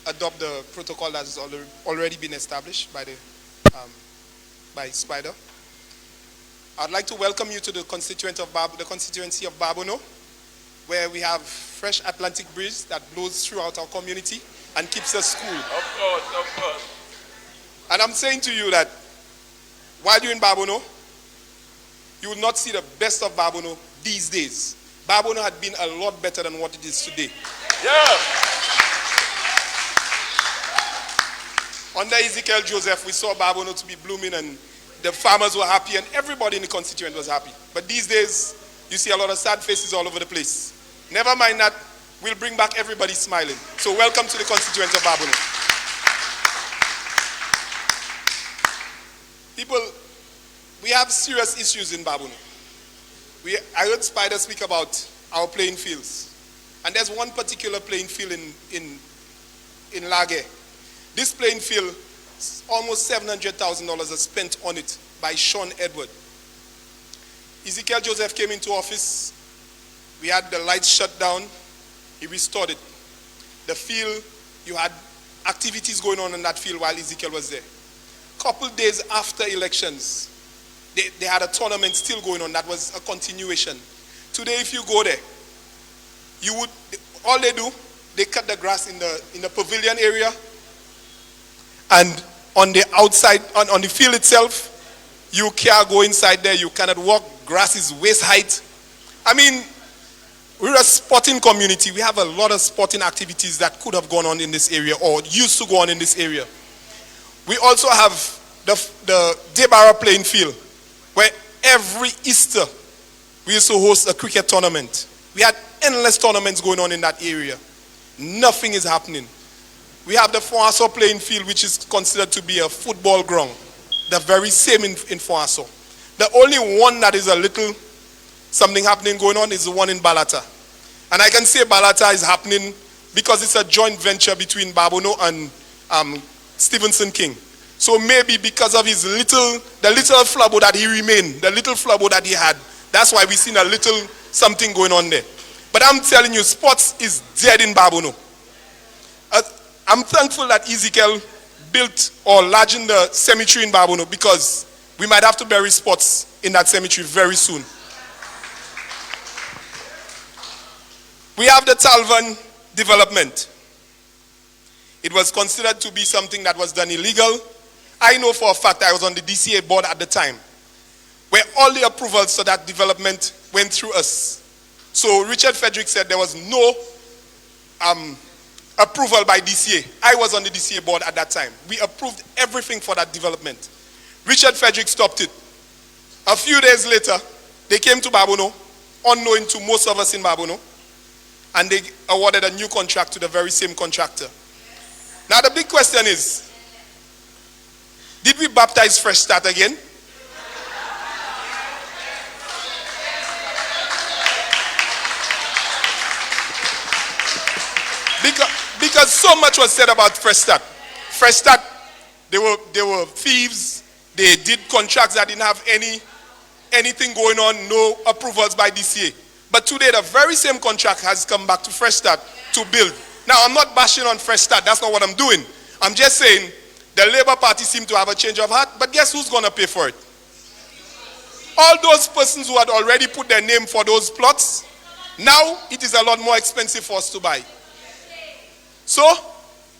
adopt the protocol that has already been established by Spider. I'd like to welcome you to the constituency of Babonneau, where we have fresh Atlantic breeze that blows throughout our community and keeps us cool. Of course. And I'm saying to you that while you're in Babonneau, you will not see the best of Babonneau these days. Babonneau had been a lot better than what it is today. Yeah. Under Ezekiel Joseph, we saw Babonneau to be blooming and the farmers were happy and everybody in the constituent was happy. But these days, you see a lot of sad faces all over the place. Never mind that, we'll bring back everybody smiling. So welcome to the constituent of Babonneau. People, we have serious issues in Babonneau. I heard Spider speak about our playing fields. And there's one particular playing field in Lage. This playing field, almost $700,000 is spent on it by Shoan Edward. Ezekiel Joseph came into office. We had the lights shut down. He restored it. The field, you had activities going on in that field while Ezekiel was there. Couple days after elections, they had a tournament still going on that was a continuation. Today, if you go there, all they do, they cut the grass in the pavilion area, and on the outside, on the field itself, you can't go inside there, you cannot walk, grass is waist height. I mean, we're a sporting community. We have a lot of sporting activities that could have gone on in this area or used to go on in this area. We also have the Debara playing field, where every Easter we used to host a cricket tournament. We had endless tournaments going on in that area. Nothing is happening. We have the Foasso playing field, which is considered to be a football ground. The very same in Foasso. The only one that is a little something happening going on is the one in Balata. And I can say Balata is happening because it's a joint venture between Babonneau and Stevenson King. So maybe because of the little flabo that he remained, the little flabo that he had, that's why we've seen a little something going on there. But I'm telling you, sports is dead in Babonneau. I'm thankful that Ezekiel built or enlarged the cemetery in Babonneau because we might have to bury sports in that cemetery very soon. We have the Talvan development. It was considered to be something that was done illegal. I know for a fact I was on the DCA board at the time, where all the approvals for that development went through us. So Richard Frederick said there was no approval by DCA. I was on the DCA board at that time. We approved everything for that development. Richard Frederick stopped it. A few days later, they came to Babonneau, unknown to most of us in Babonneau, and they awarded a new contract to the very same contractor. Now the big question is, did we baptize Fresh Start again? Because so much was said about Fresh Start. Fresh Start, they were thieves. They did contracts that didn't have anything going on, no approvals by DCA. But today, the very same contract has come back to Fresh Start to build. Now, I'm not bashing on Fresh Start. That's not what I'm doing. I'm just saying the Labour Party seem to have a change of heart, but guess who's going to pay for it? All those persons who had already put their name for those plots, now it is a lot more expensive for us to buy. So,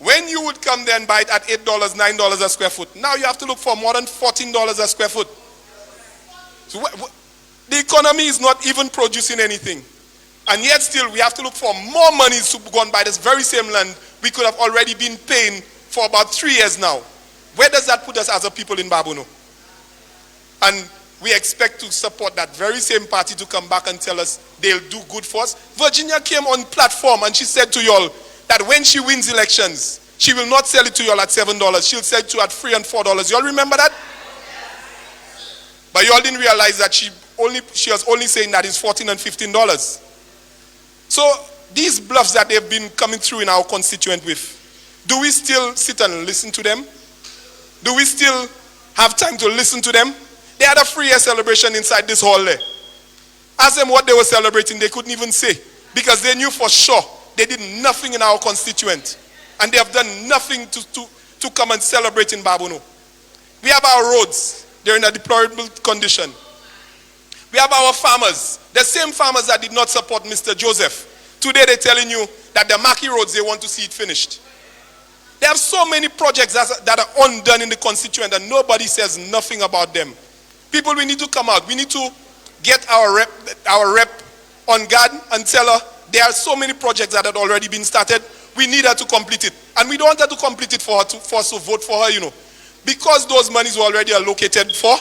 when you would come there and buy it at $8, $9 a square foot, now you have to look for more than $14 a square foot. So the economy is not even producing anything. And yet still we have to look for more money to go and buy this very same land we could have already been paying for about 3 years now. Where does that put us as a people in Babonneau? And we expect to support that very same party to come back and tell us they'll do good for us. Virginia came on platform and she said to y'all that when she wins elections, she will not sell it to y'all at $7. She'll sell it to you at $3 and $4. Y'all remember that? But y'all didn't realize that she was only saying that it's $14 and $15. So these bluffs that they've been coming through in our constituent with, do we still sit and listen to them? Do we still have time to listen to them? They had a 3-year celebration inside this hall there. Ask them what they were celebrating, they couldn't even say. Because they knew for sure they did nothing in our constituent. And they have done nothing to come and celebrate in Babonneau. We have our roads. They're in a deplorable condition. We have our farmers. The same farmers that did not support Mr. Joseph. Today they're telling you that the Maki roads, they want to see it finished. They have so many projects that are undone in the constituent and nobody says nothing about them. People, we need to come out. We need to get our rep on guard and tell her there are so many projects that had already been started. We need her to complete it. And we don't want her to complete it for us to vote for her, you know. Because those monies were already allocated for,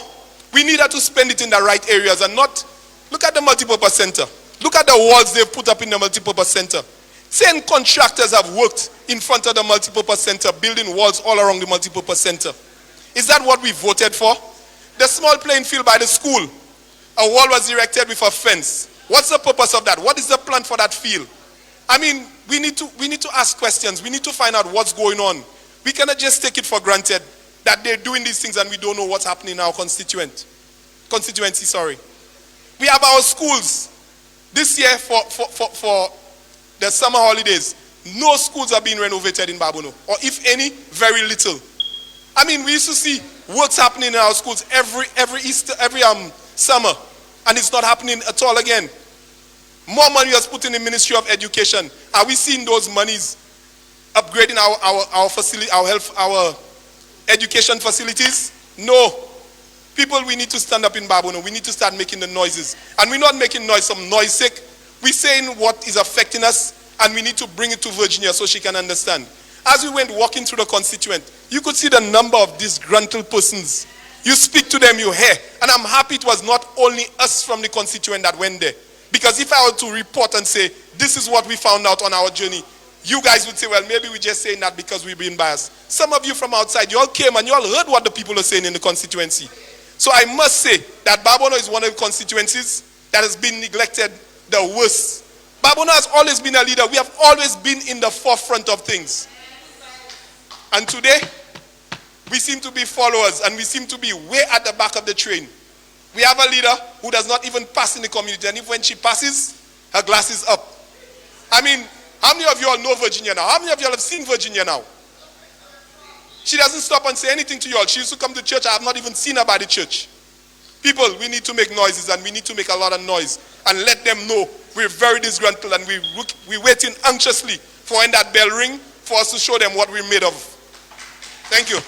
we need her to spend it in the right areas and not, look at the multipurpose center. Look at the walls they've put up in the multipurpose center. 10 contractors have worked in front of the multipurpose center, building walls all around the multipurpose center. Is that what we voted for? The small playing field by the school, a wall was erected with a fence. What's the purpose of that? What is the plan for that field? I mean, we need to ask questions. We need to find out what's going on. We cannot just take it for granted that they're doing these things and we don't know what's happening in our constituency. We have our schools. This year for the summer holidays, no schools are being renovated in Babonneau, or if any, very little. I mean, we used to see works happening in our schools every summer, and it's not happening at all again. More money was put in the Ministry of Education. Are we seeing those monies upgrading our facility, our education facilities? No. People, we need to stand up in Babonneau. We need to start making the noises. And we're not making noise from noise sake. We're saying what is affecting us, and we need to bring it to Virginia so she can understand. As we went walking through the constituent, you could see the number of disgruntled persons. You speak to them, you hear. And I'm happy it was not only us from the constituent that went there. Because if I were to report and say, this is what we found out on our journey, you guys would say, well, maybe we're just saying that because we're being biased. Some of you from outside, you all came and you all heard what the people are saying in the constituency. So I must say that Babonneau is one of the constituencies that has been neglected the worst. Babonneau has always been a leader. We have always been in the forefront of things. And today, we seem to be followers and we seem to be way at the back of the train. We have a leader who does not even pass in the community, and if when she passes, her glass is up. I mean, how many of you all know Virginia now? How many of you all have seen Virginia now? She doesn't stop and say anything to you all. She used to come to church. I have not even seen her by the church. People, we need to make noises, and we need to make a lot of noise and let them know we're very disgruntled and we're waiting anxiously for when that bell ring for us to show them what we're made of. Thank you.